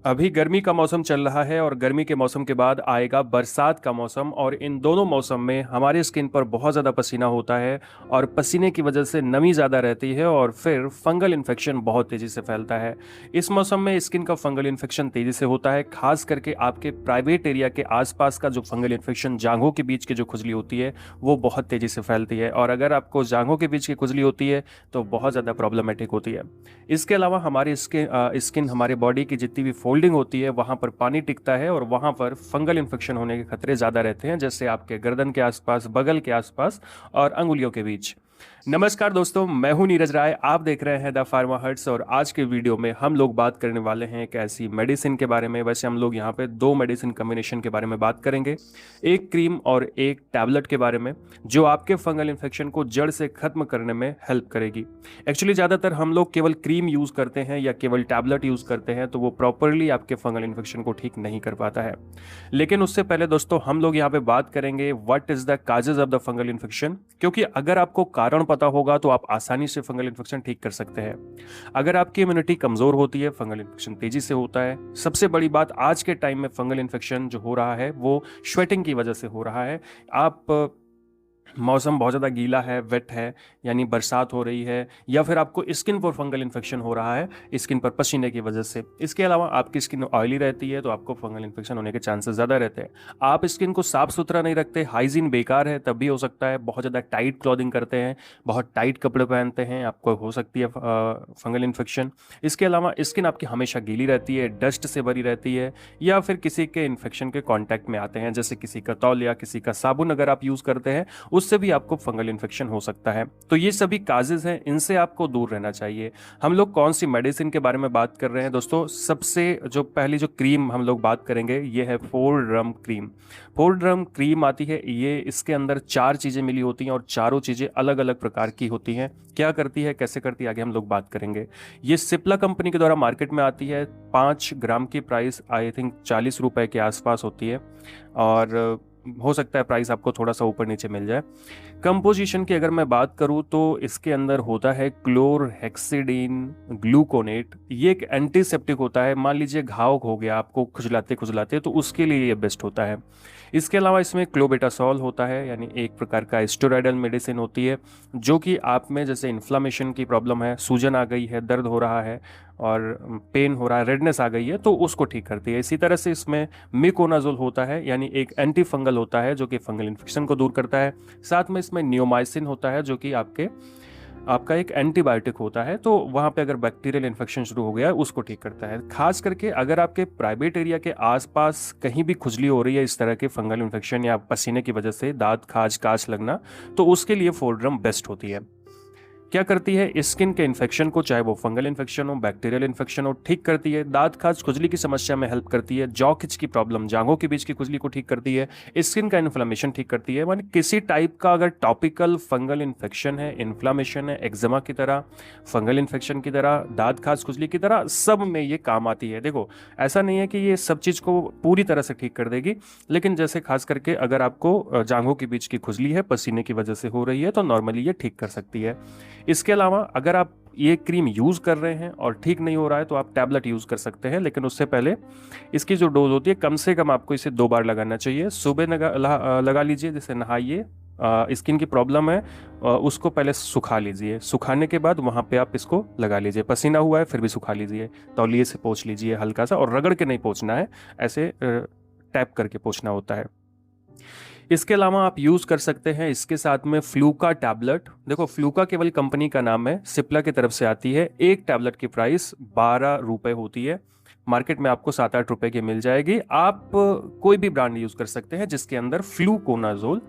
अभी गर्मी का मौसम चल रहा है और गर्मी के मौसम के बाद आएगा बरसात का मौसम और इन दोनों मौसम में हमारे स्किन पर बहुत ज़्यादा पसीना होता है और पसीने की वजह से नमी ज़्यादा रहती है और फिर फंगल इन्फेक्शन बहुत तेज़ी से फैलता है। इस मौसम में स्किन का फंगल इन्फेक्शन तेज़ी से होता है, खास करके आपके प्राइवेट एरिया के आसपास का जो फंगल इन्फेक्शन जांघों के बीच की जो खुजली होती है वो बहुत तेज़ी से फैलती है और अगर आपको जांघों के बीच की खुजली होती है तो बहुत ज़्यादा प्रॉब्लमेटिक होती है। इसके अलावा हमारी स्किन हमारे बॉडी की जितनी भी फोल्डिंग होती है वहां पर पानी टिकता है और वहां पर फंगल इन्फेक्शन होने के खतरे ज़्यादा रहते हैं, जैसे आपके गर्दन के आसपास, बगल के आसपास और अंगुलियों के बीच। नमस्कार दोस्तों, मैं हूं नीरज राय। आप देख रहे हैं द फार्मा हर्ट्स और आज के वीडियो में हम लोग बात करने वाले हैं एक ऐसी मेडिसिन के बारे में। वैसे हम लोग यहाँ पे दो मेडिसिन कॉम्बिनेशन के बारे में बात करेंगे, एक क्रीम और एक टैबलेट के बारे में, जो आपके फंगल इन्फेक्शन को जड़ से खत्म करने में हेल्प करेगी। एक्चुअली ज़्यादातर हम लोग केवल क्रीम यूज़ करते हैं या केवल टैबलेट यूज़ करते हैं तो वो प्रॉपरली आपके फंगल इन्फेक्शन को ठीक नहीं कर पाता है। लेकिन उससे पहले दोस्तों हम लोग यहाँ पे बात करेंगे what is the causes of the fungal infection, क्योंकि अगर आपको कारण पता होगा तो आप आसानी से फंगल इन्फेक्शन ठीक कर सकते हैं। अगर आपकी इम्यूनिटी कमजोर होती है, फंगल इन्फेक्शन तेजी से होता है। सबसे बड़ी बात, आज के टाइम में फंगल इन्फेक्शन जो हो रहा है वो स्वेटिंग की वजह से हो रहा है। आप मौसम बहुत ज़्यादा गीला है, वेट है, यानी बरसात हो रही है, या फिर आपको स्किन पर फंगल इन्फेक्शन हो रहा है स्किन पर पसीने की वजह से। इसके अलावा आपकी स्किन ऑयली रहती है तो आपको फंगल इन्फेक्शन होने के चांसेस ज़्यादा रहते हैं। आप स्किन को साफ सुथरा नहीं रखते, हाइजीन बेकार है, तब भी हो सकता है। बहुत ज़्यादा टाइट क्लॉथिंग करते हैं, बहुत टाइट कपड़े पहनते हैं, आपको हो सकती है फंगल इन्फेक्शन। इसके अलावा स्किन आपकी हमेशा गीली रहती है, डस्ट से भरी रहती है, या फिर किसी के इन्फेक्शन के कॉन्टैक्ट में आते हैं, जैसे किसी का तौलिया, किसी का साबुन अगर आप यूज़ करते हैं उससे भी आपको फंगल इन्फेक्शन हो सकता है। तो ये सभी काजेज हैं, इनसे आपको दूर रहना चाहिए। हम लोग कौन सी मेडिसिन के बारे में बात कर रहे हैं दोस्तों? सबसे जो पहली जो क्रीम हम लोग बात करेंगे ये है 4-ड्रम क्रीम। 4-ड्रम क्रीम आती है, ये इसके अंदर 4 चीज़ें मिली होती हैं और चारों चीज़ें अलग अलग प्रकार की होती हैं। क्या करती है, कैसे करती है, आगे हम लोग बात करेंगे। ये सिप्ला कंपनी के द्वारा मार्केट में आती है। 5 ग्राम की प्राइस आई थिंक 40 रुपए के आसपास होती है और हो सकता है प्राइस आपको थोड़ा सा ऊपर नीचे मिल जाए। कंपोजिशन की अगर मैं बात करूं तो इसके अंदर होता है क्लोरहेक्सिडिन ग्लूकोनेट। ये एक एंटीसेप्टिक होता है। मान लीजिए घाव हो गया आपको खुजलाते खुजलाते, तो उसके लिए ये बेस्ट होता है। इसके अलावा इसमें क्लोबेटासॉल होता है, यानी एक प्रकार का स्टेरॉयडल मेडिसिन होती है, जो कि आप में जैसे इन्फ्लामेशन की प्रॉब्लम है, सूजन आ गई है, दर्द हो रहा है और पेन हो रहा है, रेडनेस आ गई है, तो उसको ठीक करती है। इसी तरह से इसमें मिकोनाजोल होता है, यानी एक एंटी फंगल होता है जो कि फंगल इन्फेक्शन को दूर करता है। साथ में इसमें नियोमाइसिन होता है जो कि आपका एक एंटीबायोटिक होता है, तो वहाँ पे अगर बैक्टीरियल इन्फेक्शन शुरू हो गया है उसको ठीक करता है। खास करके अगर आपके प्राइवेट एरिया के आसपास कहीं भी खुजली हो रही है इस तरह के फंगल इन्फेक्शन या पसीने की वजह से, दांत खाज काच लगना, तो उसके लिए 4-ड्रम बेस्ट होती है। क्या करती है, स्किन के इन्फेक्शन को, चाहे वो फंगल इन्फेक्शन हो, बैक्टीरियल इन्फेक्शन हो, ठीक करती है। दांत खाज खुजली की समस्या में हेल्प करती है। जॉ खिंच की प्रॉब्लम, जांघों के बीच की खुजली को ठीक करती है। स्किन का इन्फ्लेमेशन ठीक करती है। माने किसी टाइप का अगर टॉपिकल फंगल इन्फेक्शन है, इन्फ्लामेशन है, एक्जिमा की तरह, फंगल इन्फेक्शन की तरह, दांत खाज खुजली की तरह, सब में ये काम आती है। देखो, ऐसा नहीं है कि ये सब चीज़ को पूरी तरह से ठीक कर देगी, लेकिन जैसे खास करके अगर आपको जांघों के बीच की खुजली है, पसीने की वजह से हो रही है, तो नॉर्मली ये ठीक कर सकती है। इसके अलावा अगर आप ये क्रीम यूज़ कर रहे हैं और ठीक नहीं हो रहा है तो आप टैबलेट यूज़ कर सकते हैं, लेकिन उससे पहले इसकी जो डोज होती है, कम से कम आपको इसे 2 बार लगाना चाहिए। सुबह लगा लीजिए, जैसे नहाइए, स्किन की प्रॉब्लम है, उसको पहले सुखा लीजिए, सुखाने के बाद वहाँ पे आप इसको लगा लीजिए। पसीना हुआ है फिर भी सुखा लीजिए, तौलिए से पोंछ लीजिए हल्का सा, और रगड़ के नहीं पोंछना है, ऐसे टैप करके पोंछना होता है। इसके अलावा आप यूज़ कर सकते हैं इसके साथ में फ्लूका टैबलेट। देखो, फ्लूका केवल कंपनी का नाम है, सिप्ला की तरफ से आती है। एक टैबलेट की प्राइस 12 रुपए होती है। मार्केट में आपको 7-8 रुपए की मिल जाएगी। आप कोई भी ब्रांड यूज़ कर सकते हैं जिसके अंदर फ्लूकोनाजोल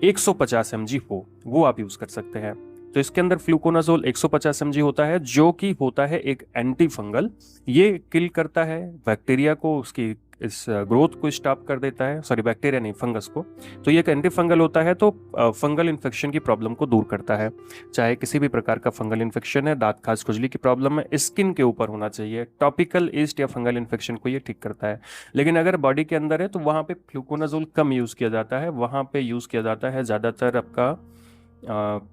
150 mg हो, वो आप यूज़ कर सकते हैं। तो इसके अंदर फ्लूकोनाजोल 150 mg होता है, जो कि होता है एक एंटी फंगल। ये किल करता है बैक्टीरिया को, उसकी इस ग्रोथ को स्टॉप कर देता है, सॉरी बैक्टीरिया नहीं, फंगस को। तो ये एक एंटी फंगल होता है, तो फंगल इन्फेक्शन की प्रॉब्लम को दूर करता है। चाहे किसी भी प्रकार का फंगल इन्फेक्शन है, दांत खाज खुजली की प्रॉब्लम है, स्किन के ऊपर होना चाहिए, टॉपिकल ईस्ट या फंगल इन्फेक्शन को ये ठीक करता है। लेकिन अगर बॉडी के अंदर है तो वहाँ पे फ्लूकोनाजोल कम यूज़ किया जाता है, वहाँ पे यूज़ किया जाता है ज़्यादातर आपका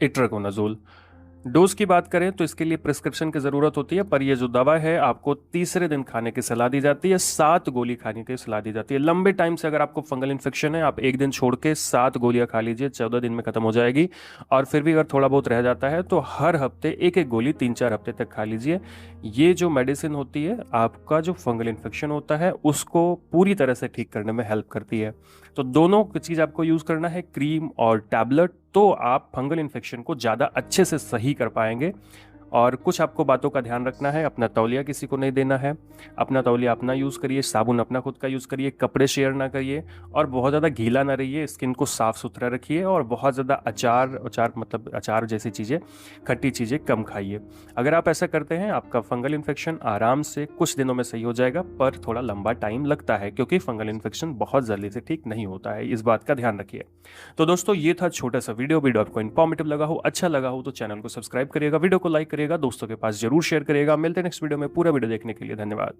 इट्राकोनाजोल। डोज की बात करें तो इसके लिए प्रिस्क्रिप्शन की ज़रूरत होती है, पर ये जो दवा है आपको तीसरे दिन खाने की सलाह दी जाती है, 7 गोली खाने की सलाह दी जाती है। लंबे टाइम से अगर आपको फंगल इन्फेक्शन है, आप एक दिन छोड़ के 7 गोलियां खा लीजिए, 14 दिन में ख़त्म हो जाएगी। और फिर भी अगर थोड़ा बहुत रह जाता है तो हर हफ्ते एक एक गोली 3-4 हफ्ते तक खा लीजिए। ये जो मेडिसिन होती है आपका जो फंगल इन्फेक्शन होता है उसको पूरी तरह से ठीक करने में हेल्प करती है। तो दोनों चीज़ आपको यूज़ करना है, क्रीम और टैबलेट, तो आप फंगल इन्फेक्शन को ज़्यादा अच्छे से सही कर पाएंगे। और कुछ आपको बातों का ध्यान रखना है, अपना तौलिया किसी को नहीं देना है, अपना तौलिया अपना यूज़ करिए, साबुन अपना खुद का यूज़ करिए, कपड़े शेयर ना करिए, और बहुत ज़्यादा गीला ना रहिए, स्किन को साफ सुथरा रखिए, और बहुत ज़्यादा अचार अचार मतलब अचार जैसी चीज़ें, खट्टी चीज़ें कम खाइए। अगर आप ऐसा करते हैं आपका फंगल इन्फेक्शन आराम से कुछ दिनों में सही हो जाएगा, पर थोड़ा लंबा टाइम लगता है क्योंकि फंगल इन्फेक्शन बहुत जल्दी से ठीक नहीं होता है, इस बात का ध्यान रखिए। तो दोस्तों ये था छोटा सा वीडियो आपको इन्फॉर्मेटिव लगा हो, अच्छा लगा हो तो चैनल को सब्सक्राइब करिएगा, वीडियो को लाइक करिएगा, दोस्तों के पास जरूर शेयर करिएगा। मिलते हैं नेक्स्ट वीडियो में। पूरा वीडियो देखने के लिए धन्यवाद।